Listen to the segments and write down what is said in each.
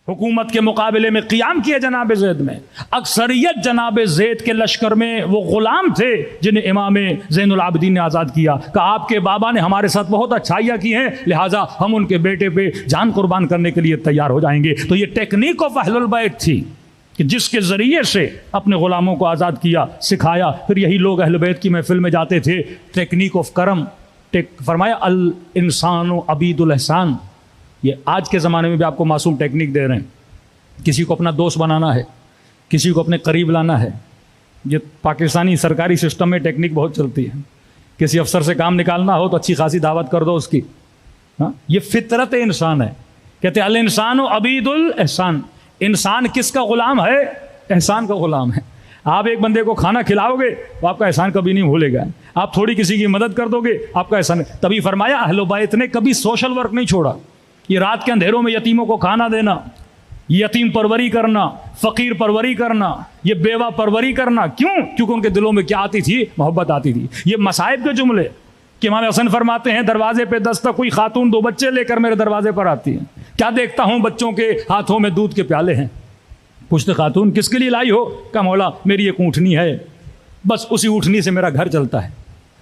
हुकूमत के मुकाबले में क़ियाम किया जनाब ज़ैद में। अक्सरियत जनाब ज़ैद के लश्कर में वो ग़ुलाम थे जिन्हें इमाम ज़ैनुल आबिदीन ने आज़ाद किया। कहा आपके बाबा ने हमारे साथ बहुत अच्छाइयाँ की हैं, लिहाजा हम उनके बेटे पे जान कुर्बान करने के लिए तैयार हो जाएंगे। तो ये टेक्निक ऑफ अहलुल बैत थी कि जिसके ज़रिए से अपने ग़ुलामों को आज़ाद किया, सिखाया। फिर यही लोग अहल बैत की महफिल में जाते थे। टेक्निक ऑफ करम, फरमाया अल इंसान अबीदुल एहसान। ये आज के ज़माने में भी आपको मासूम टेक्निक दे रहे हैं। किसी को अपना दोस्त बनाना है, किसी को अपने करीब लाना है। ये पाकिस्तानी सरकारी सिस्टम में टेक्निक बहुत चलती है। किसी अफसर से काम निकालना हो तो अच्छी खासी दावत कर दो उसकी। हाँ, ये फितरत इंसान है। कहते अल इंसान अबीदुल एहसान। इंसान किसका ग़ुलाम है? एहसान का ग़ुलाम है। आप एक बंदे को खाना खिलाओगे तो आपका एहसान कभी नहीं भूलेगा। आप थोड़ी किसी की मदद कर दोगे, आपका एहसान। तभी फरमाया अहले बैत ने कभी सोशल वर्क नहीं छोड़ा। ये रात के अंधेरों में यतीमों को खाना देना, यतीम परवरी करना, फ़कीर परवरी करना, ये बेवा परवरी करना। क्यों? क्योंकि उनके दिलों में क्या आती थी? मोहब्बत आती थी। ये मसाइब के जुमले कि इमाम हसन फरमाते हैं दरवाजे पे दस्तक, कोई खातून 2 बच्चे लेकर मेरे दरवाजे पर आती है। क्या देखता हूँ? बच्चों के हाथों में दूध के प्याले हैं। पूछते खातून किसके लिए लाई हो? का मौला मेरी एक ऊँटनी है, बस उसी ऊँटनी से मेरा घर चलता है।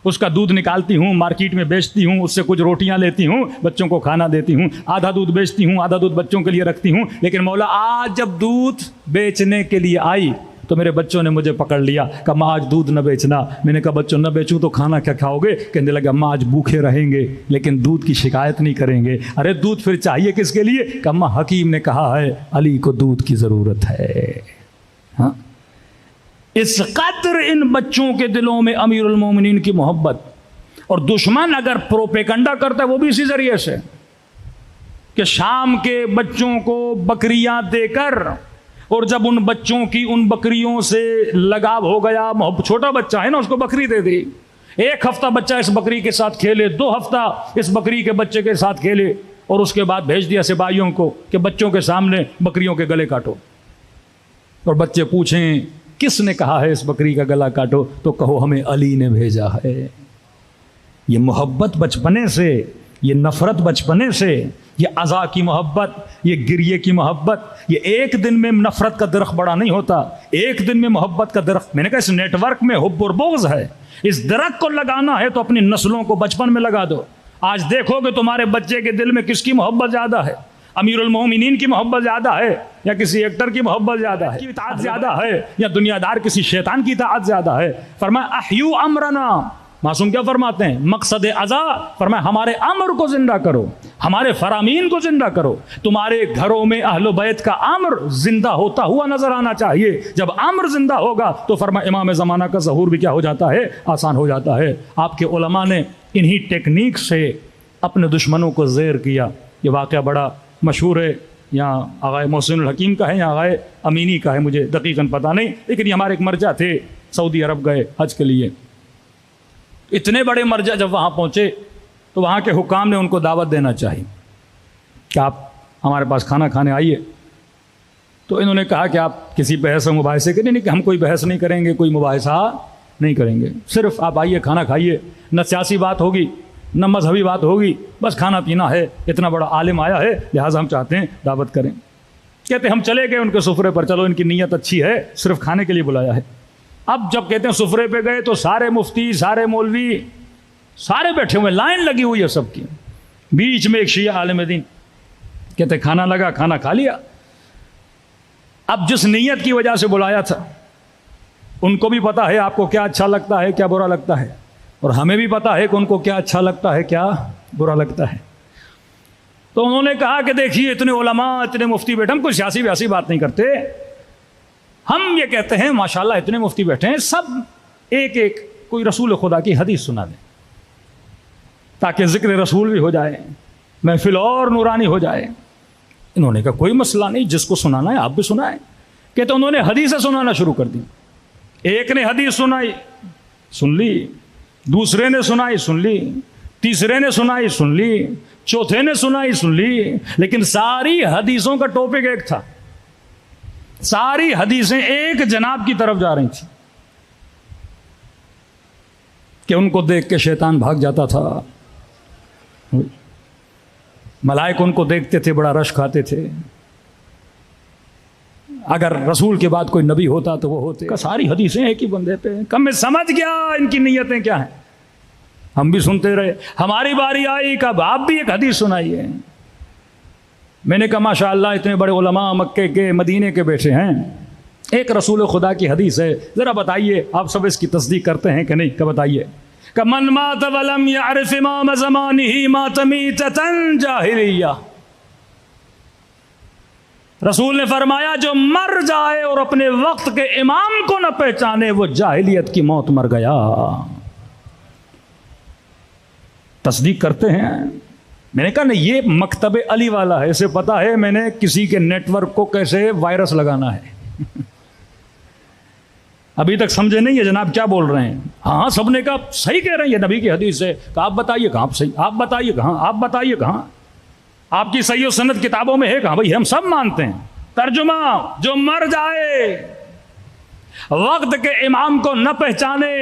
उसका दूध निकालती हूँ, मार्केट में बेचती हूँ, उससे कुछ रोटियां लेती हूँ, बच्चों को खाना देती हूँ। आधा दूध बेचती हूँ, आधा दूध बच्चों के लिए रखती हूँ। लेकिन मौला आज जब दूध बेचने के लिए आई तो मेरे बच्चों ने मुझे पकड़ लिया। कहा माँ आज दूध न बेचना। मैंने कहा बच्चों न बेचूं तो खाना क्या खाओगे? कहने लगा माँ आज भूखे रहेंगे लेकिन दूध की शिकायत नहीं करेंगे। अरे दूध फिर चाहिए किसके लिए? कहा माँ हकीम ने कहा है अली को दूध की ज़रूरत है। हाँ, इस कदर इन बच्चों के दिलों में अमीरुल मोमिनीन की मोहब्बत। और दुश्मन अगर प्रोपेगंडा करता है वो भी इसी जरिए से कि शाम के बच्चों को बकरियां देकर, और जब उन बच्चों की उन बकरियों से लगाव हो गया, छोटा बच्चा है ना, उसको बकरी दे दी। 1 हफ्ता बच्चा इस बकरी के साथ खेले, 2 हफ्ता इस बकरी के बच्चे के साथ खेले, और उसके बाद भेज दिया सिपाहियों को कि बच्चों के सामने बकरियों के गले काटो। और बच्चे पूछें किसने कहा है इस बकरी का गला काटो? तो कहो हमें अली ने भेजा है। ये मोहब्बत बचपने से, ये नफ़रत बचपने से, ये अज़ा की मोहब्बत, ये गिरिए की मोहब्बत। ये एक दिन में नफ़रत का दरख्त बड़ा नहीं होता, एक दिन में मोहब्बत का दरख्त। मैंने कहा इस नेटवर्क में हुब्ब और बुग़्ज़ है। इस दरख्त को लगाना है तो अपनी नस्लों को बचपन में लगा दो। आज देखोगे तुम्हारे बच्चे के दिल में किसकी मोहब्बत ज़्यादा है? अमीरुल मोमिनीन की मोहब्बत ज़्यादा है या किसी एक्टर की मोहब्बत ज़्यादा है? इताअत ज़्यादा है या दुनियादार किसी शैतान की इताअत ज़्यादा है? फरमाया अहयू अमरना। मासूम क्या फरमाते हैं? मकसद अज़ा फरमाया हमारे अमर को जिंदा करो, हमारे फरामीन को जिंदा करो। तुम्हारे घरों में अहले बैत का अमर जिंदा होता हुआ नजर आना चाहिए। जब अमर जिंदा होगा तो फरमाया इमाम ज़माना का ज़हूर भी क्या हो जाता है? आसान हो जाता है। आपके उलमा ने इन्हीं टेक्निक से अपने दुश्मनों को ज़ेर किया। ये वाक़या बड़ा मशहूर है, यहाँ आगाए मोहसिनुल हकीम का है या आगाए अमीनी का है, मुझे दकीकन पता नहीं। लेकिन ये हमारे एक मर्जा थे, सऊदी अरब गए हज के लिए। इतने बड़े मर्जा जब वहाँ पहुँचे तो वहाँ के हुकाम ने उनको दावत देना चाहिए कि आप हमारे पास खाना खाने आइए। तो इन्होंने कहा कि आप किसी बहस मुबाहिसे के नहीं कि हम कोई बहस नहीं करेंगे, कोई मुबाहिसा नहीं करेंगे, सिर्फ आप आइए खाना खाइए। न सियासी बात होगी न मजहबी बात होगी, बस खाना पीना है। इतना बड़ा आलिम आया है लिहाजा हम चाहते हैं दावत करें। कहते हम चले गए उनके सुफरे पर, चलो इनकी नीयत अच्छी है, सिर्फ खाने के लिए बुलाया है। अब जब कहते हैं सुफरे पे गए तो सारे मुफ्ती, सारे मौलवी, सारे बैठे हुए, लाइन लगी हुई है सबकी। बीच में एक शिया आलिम दीन। कहते खाना लगा, खाना खा लिया। अब जिस नीयत की वजह से बुलाया था उनको भी पता है आपको क्या अच्छा लगता है, क्या बुरा लगता है, और हमें भी पता है कि उनको क्या अच्छा लगता है, क्या बुरा लगता है। तो उन्होंने कहा कि देखिए इतने उलमा, इतने मुफ्ती बैठे, हम कोई सियासी व्यासी बात नहीं करते। हम ये कहते हैं माशाल्लाह इतने मुफ्ती बैठे हैं, सब एक एक कोई रसूल खुदा की हदीस सुना दें ताकि जिक्र रसूल भी हो जाए, महफिल और नूरानी हो जाए। इन्होंने कहा कोई मसला नहीं, जिसको सुनाना है आप भी सुनाएं। कहते उन्होंने हदीसें सुनाना शुरू कर दी। एक ने हदीस सुनाई, सुन ली, दूसरे ने सुनाई, सुन ली, तीसरे ने सुनाई, सुन ली, चौथे ने सुनाई, सुन ली। लेकिन सारी हदीसों का टॉपिक एक था, सारी हदीसें एक जनाब की तरफ जा रही थी कि उनको देख के शैतान भाग जाता था, मलाइक उनको देखते थे, बड़ा रश खाते थे। अगर रसूल के बाद कोई नबी होता तो वो होते। सारी हदीसें एक ही बंदे पे। कब मैं समझ गया इनकी नीयतें क्या हैं। हम भी सुनते रहे, हमारी बारी आई, कब आप भी एक हदीस सुनाइए। मैंने कहा माशाअल्लाह इतने बड़े उलमा मक्के के मदीने के बैठे हैं, एक रसूल खुदा की हदीस है, ज़रा बताइए आप सब इसकी तस्दीक करते हैं कि नहीं। क्या बताइए। मन मात वलम यारिफ इमाम ज़मानिही मात मीततन जाहिलिया। रसूल ने फरमाया जो मर जाए और अपने वक्त के इमाम को न पहचाने वो जाहिलियत की मौत मर गया। तस्दीक करते हैं। मैंने कहा नहीं ये मकतबे अली वाला है, इसे पता है मैंने किसी के नेटवर्क को कैसे वायरस लगाना है। अभी तक समझे नहीं है जनाब क्या बोल रहे हैं। हाँ सबने कहा सही कह रहे हैं, ये नबी की हदीस है। कहा आप बताइए कहाँ सही, आप बताइए कहाँ, आप बताइए कहाँ, आपकी सही और सनद किताबों में है कहाँ। भाई हम सब मानते हैं। तर्जुमा जो मर जाए वक्त के इमाम को न पहचाने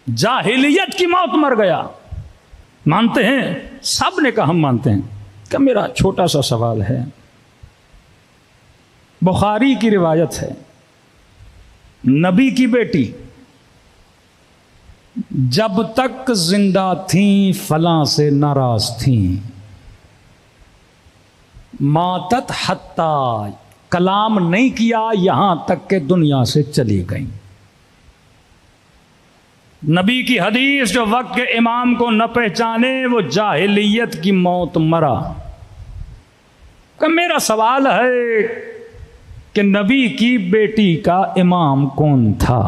जाहिलियत की मौत मर गया। मानते हैं? सब ने कहा हम मानते हैं। क्या मेरा छोटा सा सवाल है, बुखारी की रिवायत है नबी की बेटी जब तक जिंदा थी फलां से नाराज थी, मातत हत्ता कलाम नहीं किया यहां तक के दुनिया से चली गई। नबी की हदीस जो वक्त के इमाम को न पहचाने वो जाहिलियत की मौत मरा। का मेरा सवाल है कि नबी की बेटी का इमाम कौन था?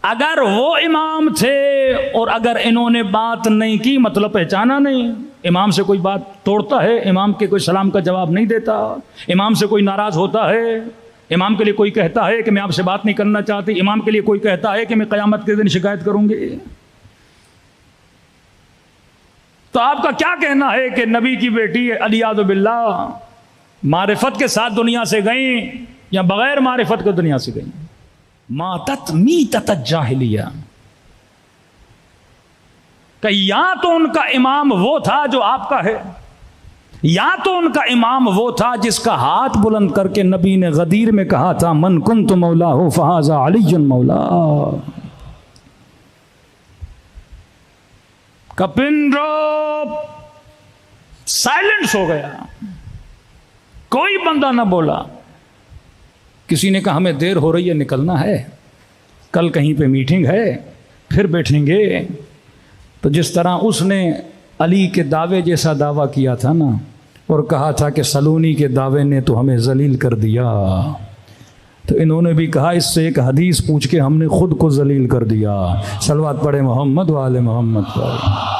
अगर वो इमाम थे और अगर इन्होंने बात नहीं की मतलब पहचाना नहीं। इमाम से कोई बात तोड़ता है, इमाम के कोई सलाम का जवाब नहीं देता, इमाम से कोई नाराज होता है, इमाम के लिए कोई कहता है कि मैं आपसे बात नहीं करना चाहती, इमाम के लिए कोई कहता है कि मैं क़यामत के दिन शिकायत करूंगी। तो आपका क्या कहना है कि नबी की बेटी अलियाज़ु बिल्लाह मारिफत के साथ दुनिया से गई या बगैर मारिफत के दुनिया से गई? मातत मीतत जाहिलिया। कि या तो उनका इमाम वो था जो आपका है, या तो उनका इमाम वो था जिसका हाथ बुलंद करके नबी ने गदीर में कहा था मन कुन्तु मौला हो फहाजा अलीयुन मौला। कपिंद्रो साइलेंस हो गया, कोई बंदा ना बोला। किसी ने कहा हमें देर हो रही है निकलना है, कल कहीं पे मीटिंग है फिर बैठेंगे। तो जिस तरह उसने अली के दावे जैसा दावा किया था ना और कहा था कि सलूनी के दावे ने तो हमें जलील कर दिया, तो इन्होंने भी कहा इससे एक हदीस पूछ के हमने खुद को जलील कर दिया। सलवात पढ़े मोहम्मद वाले मोहम्मद पर।